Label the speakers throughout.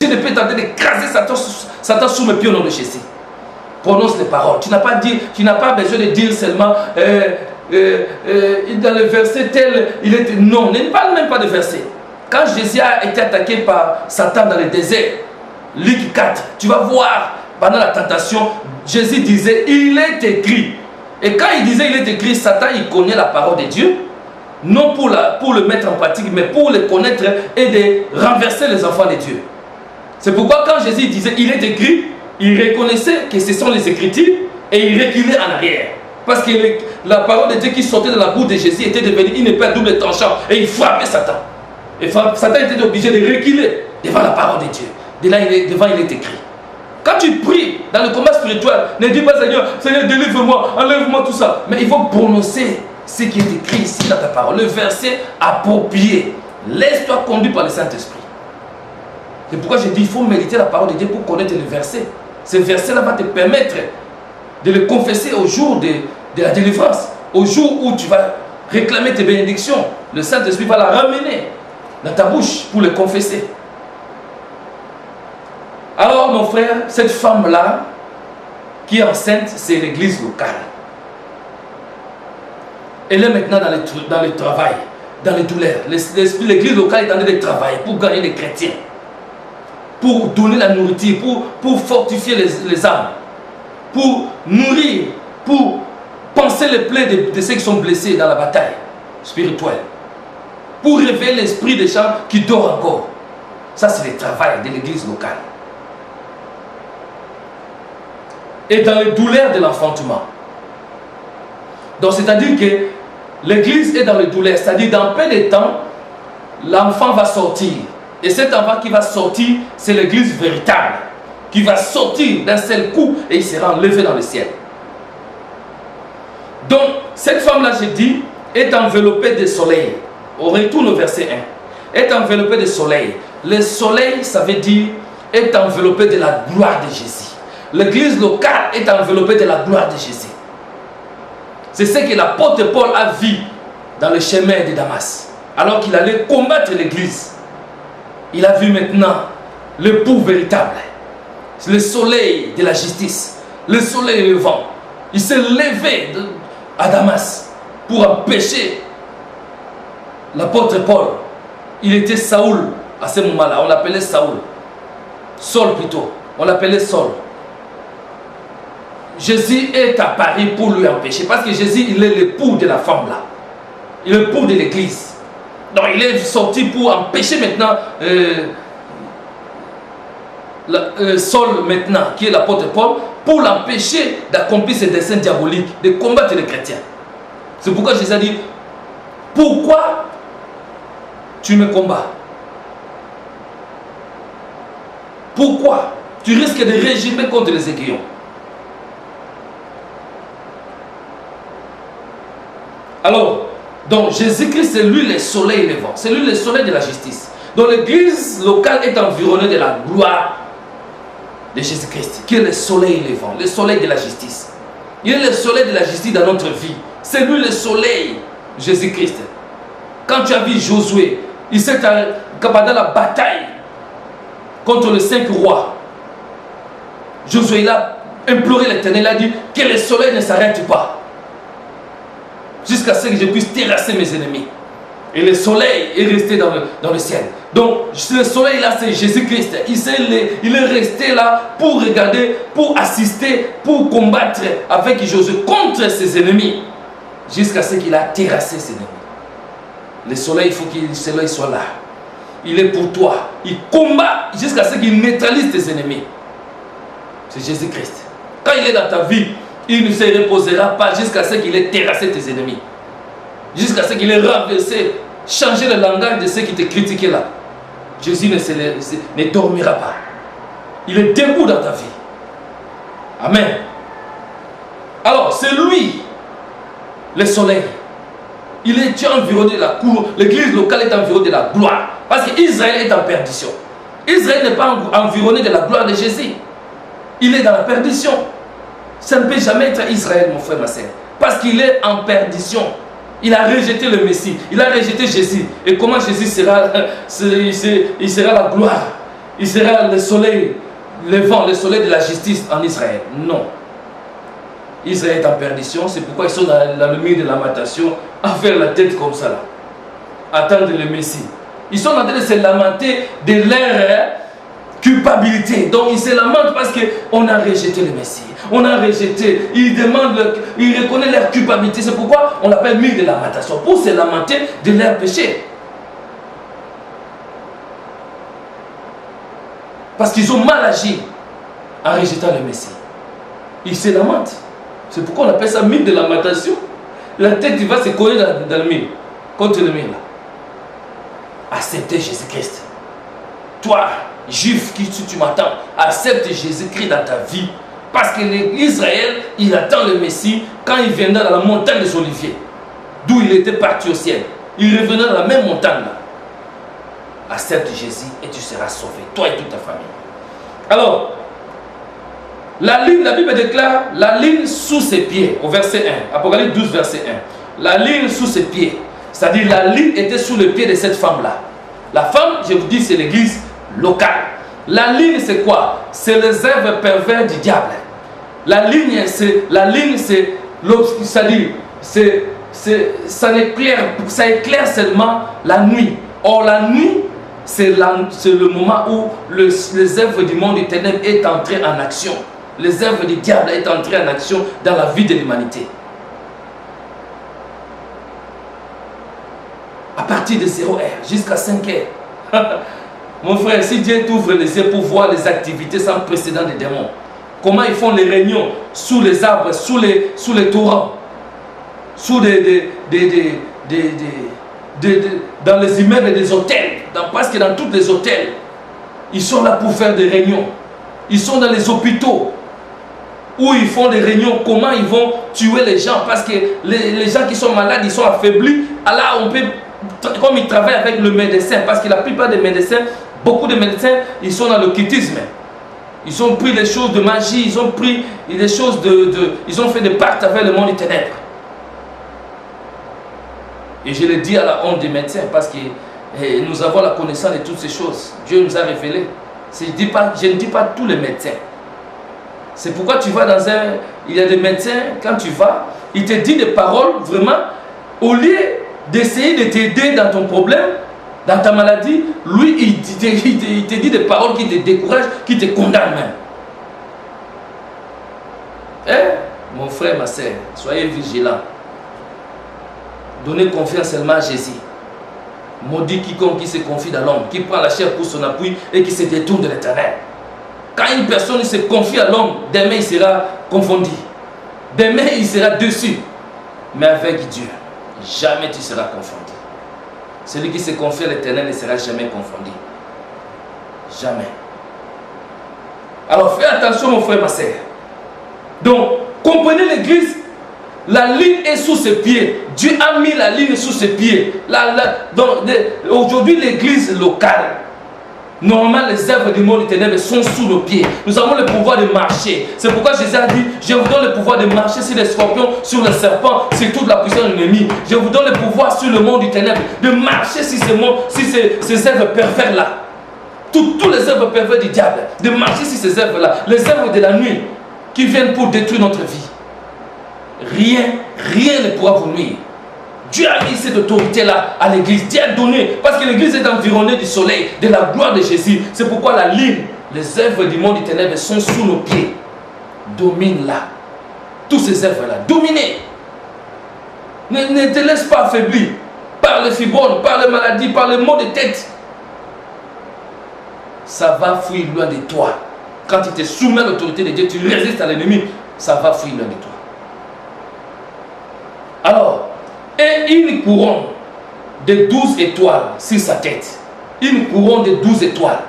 Speaker 1: Dieu ne peut t'aider d'écraser Satan sous mes pieds au nom de Jésus. Prononce les paroles. Tu n'as pas besoin de dire seulement dans le verset tel, il était. Non, ne parle même pas de verset. Quand Jésus a été attaqué par Satan dans le désert, Luc 4, tu vas voir pendant la tentation, Jésus disait, il est écrit. Et quand il disait il est écrit, Satan il connaît la parole de Dieu, non pour le mettre en pratique, mais pour le connaître et de renverser les enfants de Dieu. C'est pourquoi quand Jésus disait il est écrit, il reconnaissait que ce sont les Écritures et il reculait en arrière. Parce que la parole de Dieu qui sortait de la bouche de Jésus était devenue une épée à double tranchant et il frappait Satan. Et Satan était obligé de reculer devant la parole de Dieu. Devant il est écrit. Quand tu pries dans le combat spirituel, ne dis pas Seigneur, délivre-moi, enlève-moi tout ça. Mais il faut prononcer ce qui est écrit ici dans ta parole. Le verset approprié. Laisse-toi conduire par le Saint-Esprit. C'est pourquoi je dis il faut méditer la parole de Dieu pour connaître le verset. Ce verset-là va te permettre de le confesser au jour de la délivrance. Au jour où tu vas réclamer tes bénédictions. Le Saint-Esprit va la ramener dans ta bouche pour le confesser. Alors mon frère, cette femme-là qui est enceinte, c'est l'église locale. Elle est maintenant dans le travail, dans les douleurs. L'église locale est en train de travailler pour gagner les chrétiens, pour donner la nourriture, pour fortifier les âmes, pour nourrir, pour penser les plaies de ceux qui sont blessés dans la bataille spirituelle, pour réveiller l'esprit des gens qui dorment encore. Ça, c'est le travail de l'église locale. Et dans les douleurs de l'enfantement. Donc, c'est-à-dire que l'église est dans les douleurs, c'est-à-dire dans peu de temps, l'enfant va sortir. Et cet enfant qui va sortir, c'est l'église véritable, qui va sortir d'un seul coup et il sera enlevé dans le ciel. Donc, cette femme-là, j'ai dit, est enveloppée de soleil. On retourne au verset 1. Est enveloppée de soleil. Le soleil, ça veut dire, est enveloppé de la gloire de Jésus. L'église locale est enveloppée de la gloire de Jésus. C'est ce que l'apôtre Paul a vu dans le chemin de Damas. Alors qu'il allait combattre l'église. Il a vu maintenant l'époux véritable. Le soleil de la justice. Le soleil levant. Il s'est levé à Damas pour empêcher l'apôtre Paul. Il était Saoul à ce moment-là. On l'appelait Saoul. Saul plutôt. On l'appelait Saul. Jésus est apparu pour lui empêcher. Parce que Jésus, il est l'époux de la femme là. Il est l'époux de l'église. Donc il est sorti pour empêcher maintenant Saul maintenant, qui est l'apôtre Paul, pour l'empêcher d'accomplir ses desseins diaboliques, de combattre les chrétiens. C'est pourquoi Jésus a dit, pourquoi tu me combats? Pourquoi tu risques de régimer contre les aiguillons? Alors, donc Jésus-Christ, c'est lui le soleil levant, c'est lui le soleil de la justice. Donc l'église locale est environnée de la gloire de Jésus-Christ, qui est le soleil levant, le soleil de la justice. Il est le soleil de la justice dans notre vie. C'est lui le soleil, Jésus-Christ. Quand tu as vu Josué, il s'est capable de la bataille contre les 5 rois. Josué, il a imploré l'Éternel, il a dit que le soleil ne s'arrête pas, jusqu'à ce que je puisse terrasser mes ennemis. Et le soleil est resté dans le ciel. Donc, le soleil là, c'est Jésus-Christ. Il est resté là pour regarder, pour assister, pour combattre avec Josué contre ses ennemis, jusqu'à ce qu'il a terrassé ses ennemis. Le soleil, il faut que le soleil soit là. Il est pour toi. Il combat jusqu'à ce qu'il neutralise tes ennemis. C'est Jésus-Christ. Quand il est dans ta vie, il ne se reposera pas jusqu'à ce qu'il ait terrassé tes ennemis. Jusqu'à ce qu'il ait renversé, changé le langage de ceux qui te critiquaient là. Jésus ne dormira pas. Il est debout dans ta vie. Amen. Alors, c'est lui, le soleil. Il est environné de la cour. L'église locale est environnée de la gloire. Parce qu'Israël est en perdition. Israël n'est pas environné de la gloire de Jésus. Il est dans la perdition. Ça ne peut jamais être Israël, mon frère, ma soeur. Parce qu'il est en perdition. Il a rejeté le Messie. Il a rejeté Jésus. Et comment Jésus sera, il sera la gloire? il sera le soleil levant, le soleil de la justice en Israël. Non. Israël est en perdition, c'est pourquoi ils sont dans le milieu de lamentation, à faire la tête comme ça là. Attendre le Messie. Ils sont en train de se lamenter de leur culpabilité. Donc ils se lamentent parce qu'on a rejeté le Messie. On a rejeté. Ils demandent, ils reconnaissent leur culpabilité. C'est pourquoi on l'appelle milieu de lamentation. Pour se lamenter de leurs péchés. Parce qu'ils ont mal agi en rejetant le Messie. Ils se lamentent. C'est pourquoi on appelle ça mille de lamentation. La tête va se coller dans le mille. Contre le mille. Acceptez Jésus-Christ. Toi, juif qui tu m'attends, accepte Jésus-Christ dans ta vie. Parce que l'Israël, il attend le Messie quand il viendra dans la montagne des Oliviers. D'où il était parti au ciel. Il reviendra dans la même montagne là. Accepte Jésus et tu seras sauvé. Toi et toute ta famille. Alors, la Bible déclare la ligne sous ses pieds, au verset 1, Apocalypse 12, verset 1. La ligne sous ses pieds, c'est-à-dire la ligne était sous le pied de cette femme-là. La femme, je vous dis, c'est l'église locale. La ligne, c'est quoi? C'est les œuvres pervers du diable. La ligne, c'est c'est-à-dire, ça éclaire seulement la nuit. Or, la nuit, c'est le moment où les œuvres du monde des ténèbres est entré en action. Les œuvres du diable est entré en action dans la vie de l'humanité. À partir de 0 heure jusqu'à 5 heures. Mon frère, si Dieu t'ouvre les yeux pour voir les activités sans précédent des démons, comment ils font les réunions sous les arbres, sous les torrents, sous dans les immeubles des hôtels, parce que dans tous les hôtels, ils sont là pour faire des réunions. Ils sont dans les hôpitaux où ils font des réunions, comment ils vont tuer les gens, parce que les gens qui sont malades, ils sont affaiblis. Alors on peut, comme ils travaillent avec le médecin, parce que la plupart des médecins, beaucoup de médecins, ils sont dans l'occultisme. Ils ont pris les choses de magie, ils ont pris les choses ils ont fait des pactes avec le monde des ténèbres. Et je le dis à la honte des médecins, parce que nous avons la connaissance de toutes ces choses. Dieu nous a révélé. Je ne dis pas tous les médecins. C'est pourquoi tu vas dans il y a des médecins, quand tu vas, il te dit des paroles, vraiment, au lieu d'essayer de t'aider dans ton problème, dans ta maladie, lui, il te dit des paroles qui te découragent, qui te condamnent même. Mon frère, ma soeur, soyez vigilants. Donnez confiance seulement à Jésus. Maudit quiconque qui se confie dans l'homme, qui prend la chair pour son appui et qui se détourne de l'Éternel. Quand une personne se confie à l'homme, demain il sera confondu. Demain il sera dessus. Mais avec Dieu, jamais tu seras confondu. Celui qui se confie à l'Éternel ne sera jamais confondu. Jamais. Alors fais attention mon frère, ma soeur. Donc, comprenez l'église. La ligne est sous ses pieds. Dieu a mis la ligne sous ses pieds. Aujourd'hui, l'église locale, normalement, les œuvres du monde ténèbres sont sous nos pieds. Nous avons le pouvoir de marcher. C'est pourquoi Jésus a dit, je vous donne le pouvoir de marcher sur les scorpions, sur les serpents, sur toute la puissance de l'ennemi. Je vous donne le pouvoir sur le monde du ténèbre, de marcher sur ce monde, sur ces œuvres pervers-là. Tous les œuvres pervers du diable, de marcher sur ces œuvres-là. Les œuvres de la nuit qui viennent pour détruire notre vie. Rien ne pourra vous nuire. Dieu a mis cette autorité-là à l'église. Dieu a donné, parce que l'église est environnée du soleil, de la gloire de Jésus. C'est pourquoi la ligne, les œuvres du monde du ténèbre sont sous nos pieds. Domine-la. Toutes ces œuvres-là, dominez. Ne te laisse pas affaiblir par les fibromes, par les maladies, par les maux de tête. Ça va fuir loin de toi. Quand tu te soumets à l'autorité de Dieu, tu résistes à l'ennemi, ça va fuir loin de toi. Alors, et une couronne de 12 étoiles sur sa tête. Une couronne de 12 étoiles.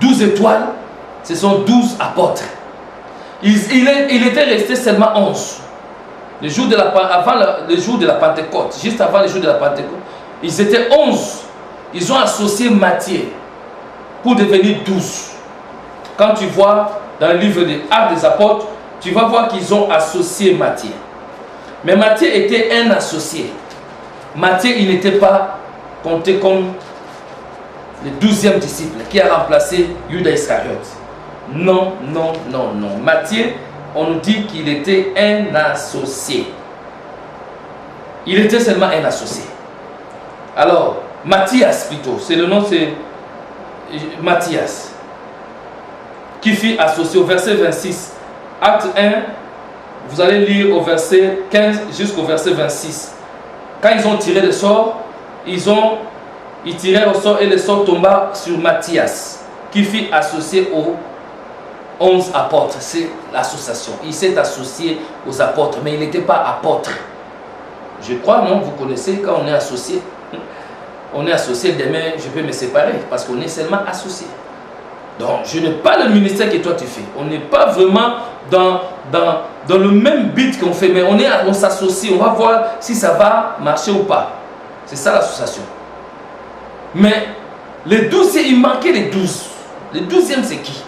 Speaker 1: 12 étoiles, ce sont 12 apôtres. Il était resté seulement 11. Avant le jour de la Pentecôte, juste avant le jour de la Pentecôte, ils étaient 11. Ils ont associé Matthieu pour devenir 12. Quand tu vois dans le livre des Actes des Apôtres, tu vas voir qu'ils ont associé Matthieu. Mais Matthieu était un associé. Matthieu, il n'était pas compté comme le 12e disciple qui a remplacé Judas Iscariote. Non, non, non, non. Matthieu, on nous dit qu'il était un associé. Il était seulement un associé. Alors, Matthias plutôt, c'est le nom, c'est Matthias, qui fut associé au verset 26. Acte 1, vous allez lire au verset 15 jusqu'au verset 26. Quand ils ont tiré le sort, ils tirèrent au sort et le sort tomba sur Matthias, qui fut associé aux 11 apôtres. C'est l'association. Il s'est associé aux apôtres, mais il n'était pas apôtre. Je crois, non, vous connaissez, quand on est associé, on est associé, demain je peux me séparer, parce qu'on est seulement associé. Donc, je n'ai pas le ministère que toi tu fais. On n'est pas vraiment dans le même but qu'on fait, mais on s'associe, on va voir si ça va marcher ou pas. C'est ça l'association. Mais les 12, il manquait les 12. Le 12e, c'est qui?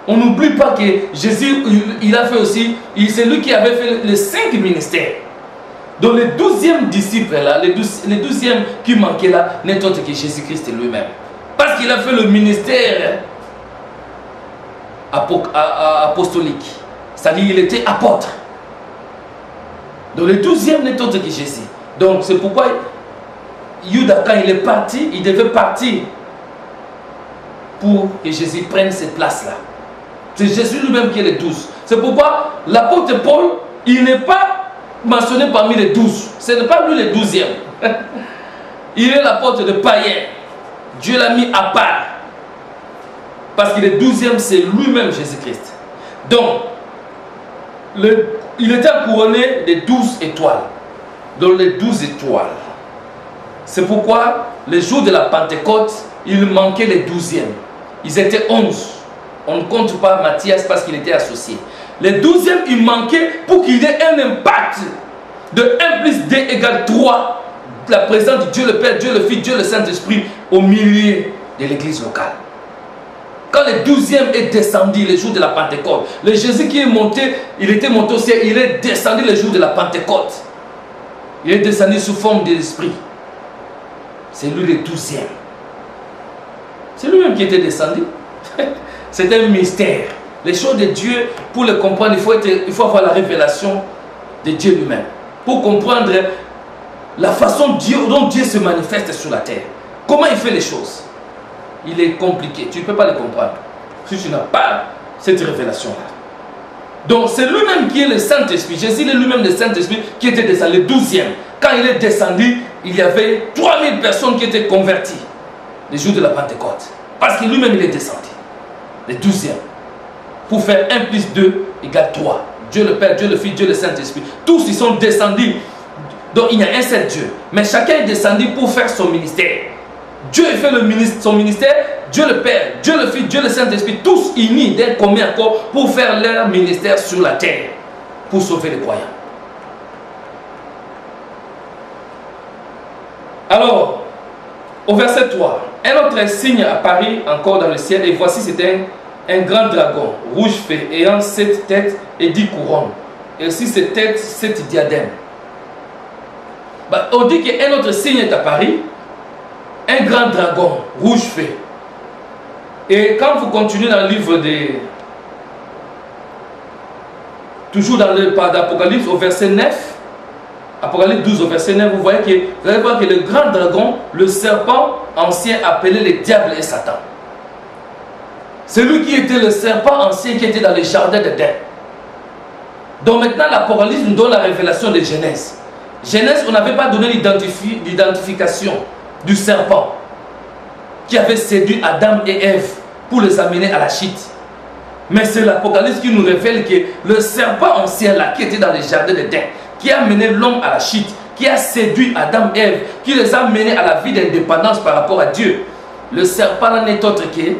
Speaker 1: On n'oublie pas que Jésus, il a fait aussi, c'est lui qui avait fait les 5 ministères. Donc le 12e disciple là, le 12e qui manquait là, n'est autre que Jésus-Christ lui-même. Parce qu'il a fait le ministère apostolique. C'est-à-dire qu'il était apôtre. Donc le 12e n'est autre que Jésus. Donc c'est pourquoi Judas, quand il est parti, il devait partir pour que Jésus prenne cette place-là. C'est Jésus lui-même qui est le 12. C'est pourquoi l'apôtre Paul, il n'est pas mentionné parmi les 12. Ce n'est pas lui le 12e. Il est l'apôtre de païens. Dieu l'a mis à part. Parce que le 12e, c'est lui-même Jésus-Christ. Donc, il était couronné de 12 étoiles. Donc les 12 étoiles. C'est pourquoi, le jour de la Pentecôte, il manquait les 12e. Ils étaient 11. On ne compte pas Matthias parce qu'il était associé. Les 12e, il manquait pour qu'il y ait un impact de 1 plus 2 égale 3. La présence de Dieu le Père, Dieu le Fils, Dieu le Saint-Esprit au milieu de l'église locale. Quand le 12e est descendu le jour de la Pentecôte, le Jésus qui est monté, il était monté au ciel, il est descendu le jour de la Pentecôte. Il est descendu sous forme de l'Esprit. C'est lui le 12e. C'est lui-même qui était descendu. C'est un mystère. Les choses de Dieu, pour le comprendre, il faut avoir la révélation de Dieu lui-même. Pour comprendre la façon dont Dieu se manifeste sur la terre. Comment il fait les choses. Il est compliqué. Tu ne peux pas le comprendre si tu n'as pas cette révélation-là. Donc c'est lui-même qui est le Saint-Esprit. Jésus est lui-même le Saint-Esprit qui était descendu, le 12e. Quand il est descendu, il y avait 3000 personnes qui étaient converties le jour de la Pentecôte. Parce que lui-même il est descendu. Le 12e. Pour faire 1 plus 2 égale 3. Dieu le Père, Dieu le Fils, Dieu le Saint-Esprit. Tous ils sont descendus. Donc il y a un seul Dieu. Mais chacun est descendu pour faire son ministère. Dieu fait son ministère, Dieu le Père, Dieu le Fils, Dieu le Saint-Esprit, tous unis d'un commun accord pour faire leur ministère sur la terre, pour sauver les croyants. Alors, au verset 3, un autre signe apparut encore dans le ciel, et voici c'était un grand dragon, rouge fait, ayant 7 têtes et 10 couronnes, et aussi 7 têtes, 7 diadèmes. On dit qu'un autre signe est apparu, un grand dragon rouge fait. Et quand vous continuez dans le livre toujours dans le d'Apocalypse au verset 9, Apocalypse 12 au verset 9, vous allez voir que le grand dragon, le serpent ancien appelé le diable et Satan. C'est lui qui était le serpent ancien qui était dans le jardin d'Éden. Donc maintenant l'Apocalypse nous donne la révélation de Genèse. Genèse, on n'avait pas donné l'identification du serpent qui avait séduit Adam et Ève pour les amener à la chute. Mais c'est l'Apocalypse qui nous révèle que le serpent ancien là, qui était dans le jardin d'Éden, qui a mené l'homme à la chute, qui a séduit Adam et Ève, qui les a menés à la vie d'indépendance par rapport à Dieu. Le serpent n'est autre que